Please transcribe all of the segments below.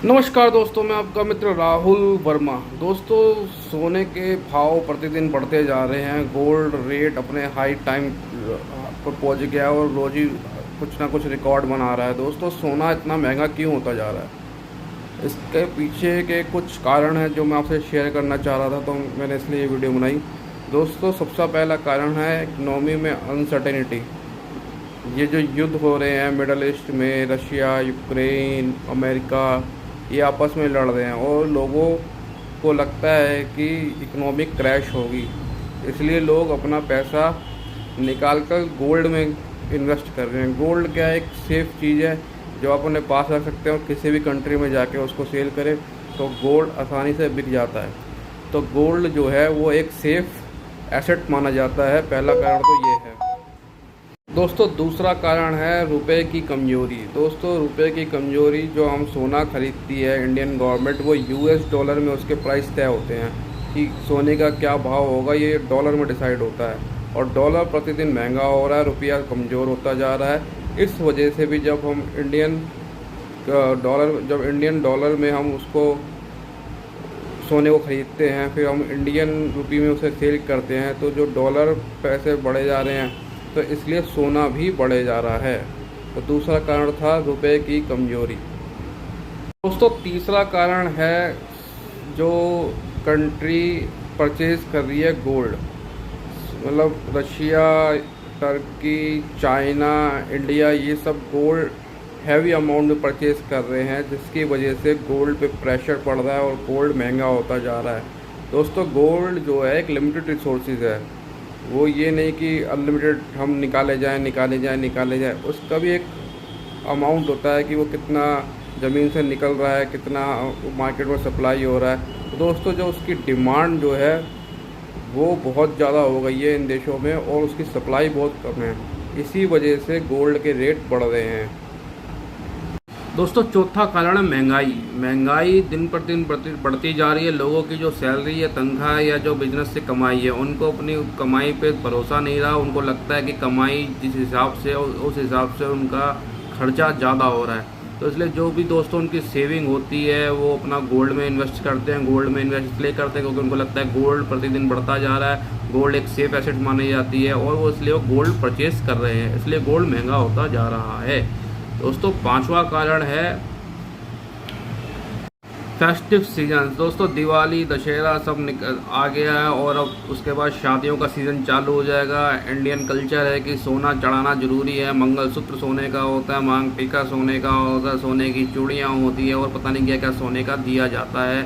नमस्कार दोस्तों, मैं आपका मित्र राहुल वर्मा। दोस्तों, सोने के भाव प्रतिदिन बढ़ते जा रहे हैं। गोल्ड रेट अपने हाई टाइम पर पहुंच गया और रोज ही कुछ ना कुछ रिकॉर्ड बना रहा है। दोस्तों, सोना इतना महंगा क्यों होता जा रहा है? इसके पीछे के कुछ कारण हैं जो मैं आपसे शेयर करना चाह रहा था, तो मैंने इसलिए ये वीडियो बनाई। दोस्तों, सबसे पहला कारण है इकनॉमी में अनसर्टेनिटी। ये जो युद्ध हो रहे हैं मिडल ईस्ट में, रशिया, यूक्रेन, अमेरिका, ये आपस में लड़ रहे हैं और लोगों को लगता है कि इकोनॉमिक क्रैश होगी, इसलिए लोग अपना पैसा निकाल कर गोल्ड में इन्वेस्ट कर रहे हैं। गोल्ड क्या है? एक सेफ़ चीज़ है जो आप अपने पास रख सकते हैं और किसी भी कंट्री में जाके उसको सेल करें तो गोल्ड आसानी से बिक जाता है। तो गोल्ड जो है वो एक सेफ़ एसेट माना जाता है। पहला कारण तो ये है। दोस्तों, दूसरा कारण है रुपए की कमज़ोरी। दोस्तों, रुपए की कमज़ोरी, जो हम सोना खरीदती है इंडियन गवर्नमेंट, वो यूएस डॉलर में उसके प्राइस तय होते हैं कि सोने का क्या भाव होगा, ये डॉलर में डिसाइड होता है। और डॉलर प्रतिदिन महंगा हो रहा है, रुपया कमज़ोर होता जा रहा है। इस वजह से भी जब इंडियन डॉलर में हम उसको सोने को ख़रीदते हैं, फिर हम इंडियन रुपये में उसे सेल करते हैं, तो जो डॉलर पैसे बढ़े जा रहे हैं, तो इसलिए सोना भी बढ़े जा रहा है। तो दूसरा कारण था रुपए की कमज़ोरी। दोस्तों, तीसरा कारण है जो कंट्री परचेज़ कर रही है गोल्ड, मतलब रशिया, टर्की, चाइना, इंडिया, ये सब गोल्ड हैवी अमाउंट में परचेज़ कर रहे हैं, जिसकी वजह से गोल्ड पे प्रेशर पड़ रहा है और गोल्ड महंगा होता जा रहा है। दोस्तों, गोल्ड जो है एक लिमिटेड रिसोर्सेज है, वो ये नहीं कि अनलिमिटेड हम निकाले जाएं। उसका भी एक अमाउंट होता है कि वो कितना ज़मीन से निकल रहा है, कितना मार्केट में सप्लाई हो रहा है। तो दोस्तों, जो उसकी डिमांड जो है वो बहुत ज़्यादा हो गई है इन देशों में और उसकी सप्लाई बहुत कम है। इसी वजह से गोल्ड के रेट बढ़ रहे हैं। दोस्तों, चौथा कारण है महंगाई दिन पर दिन बढ़ती जा रही है। लोगों की जो सैलरी या तनख्वाह या जो बिजनेस से कमाई है, उनको अपनी कमाई पे भरोसा नहीं रहा। उनको लगता है कि कमाई जिस हिसाब से उस हिसाब से उनका खर्चा ज़्यादा हो रहा है। तो इसलिए जो भी दोस्तों उनकी सेविंग होती है वो अपना गोल्ड में इन्वेस्ट करते हैं। गोल्ड में इन्वेस्ट इसलिए करते हैं क्योंकि उनको लगता है गोल्ड प्रतिदिन बढ़ता जा रहा है, गोल्ड एक सेफ एसेट मानी जाती है और वो इसलिए वो गोल्ड परचेज कर रहे हैं, इसलिए गोल्ड महंगा होता जा रहा है। दोस्तों, पांचवा कारण है फेस्टिव सीजन। दोस्तों, दिवाली, दशहरा सब आ गया है और अब उसके बाद शादियों का सीज़न चालू हो जाएगा। इंडियन कल्चर है कि सोना चढ़ाना ज़रूरी है। मंगलसूत्र सोने का होता है, मांग टीका सोने का होता है, सोने की चूड़ियाँ होती है और पता नहीं क्या क्या सोने का दिया जाता है।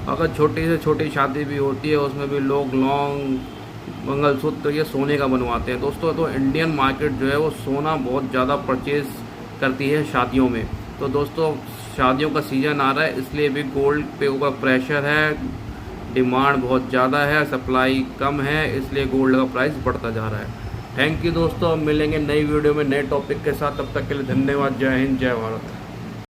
अगर छोटी से छोटी शादी भी होती है उसमें भी लोग लॉन्ग मंगलसूत्र ये सोने का बनवाते हैं। दोस्तों, तो इंडियन मार्केट जो है वो सोना बहुत ज़्यादा परचेज़ करती है शादियों में। तो दोस्तों, शादियों का सीज़न आ रहा है, इसलिए भी गोल्ड पे ऊपर प्रेशर है। डिमांड बहुत ज़्यादा है, सप्लाई कम है, इसलिए गोल्ड का प्राइस बढ़ता जा रहा है। थैंक यू दोस्तों, मिलेंगे नई वीडियो में नए टॉपिक के साथ। तब तक के लिए धन्यवाद। जय हिंद, जय भारत।